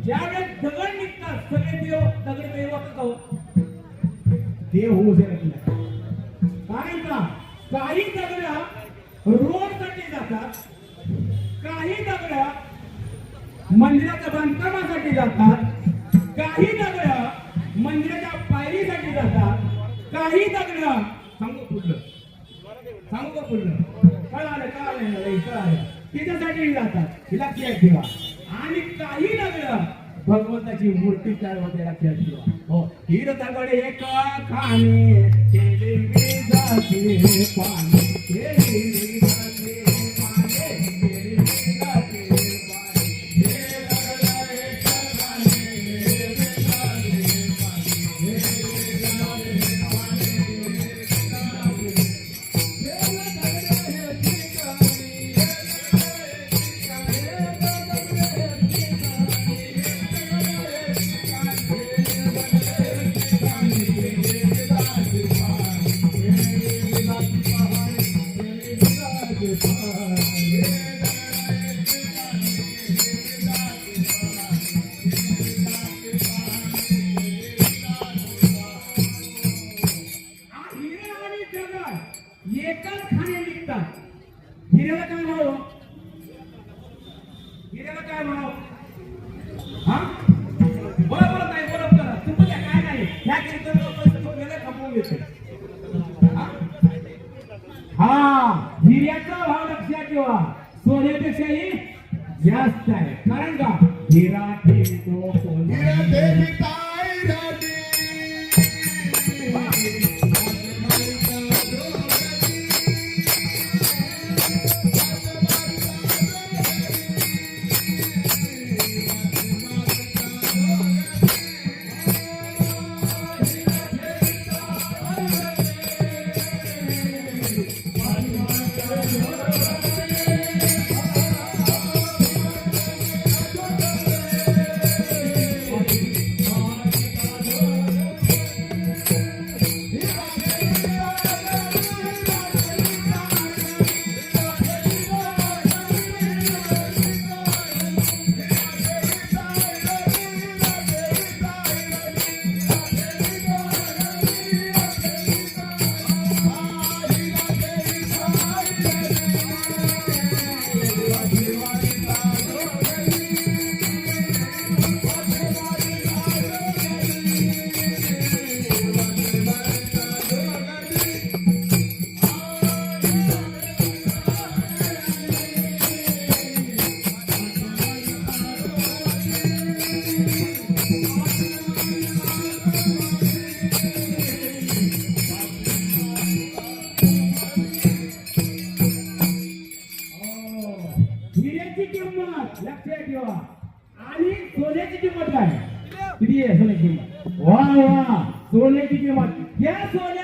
ज्यावेळेस दगड निघतात सगळे देव दगड देव होतो देव होऊ शकत नाही. कारण का काही दगड रोड साठी जातात, काही दगड मंदिराच्या बांधकामासाठी जातात, काही दगड मंदिराच्या पायरीसाठी जातात, काही दगड सांगू पुढलं कळालं तिच्यासाठी जातात लक्षात ठेवा. आणि काही दगड भगवंताची मूर्ती तयार होते लक्षात ठेवा. हो हिर दगड एक खाणे केले जाते पाणी केले जाते पाणी केले जाते पाणी हे दगड एक खाणे केले जाते पाणी केले जाते एकाच खाणे निघतात. हिऱ्याला काय म्हणावं? हिऱ्याला काय म्हणावं? हा बरोबर नाही बरोबर करा तुम्हाला काय नाही ह्या कीर्तन खपवून घेतो. हा हिऱ्याचा भाव लक्षात ठेवा सोन्यापेक्षाही जास्त आहे. कारण का हिरा ठेवतो सोन्या लक्षात ठेवा. आणि सोन्याची किंमत काय किती आहे? सोन्याची किंमत वा वा सोन्याची किंमत या सोन्या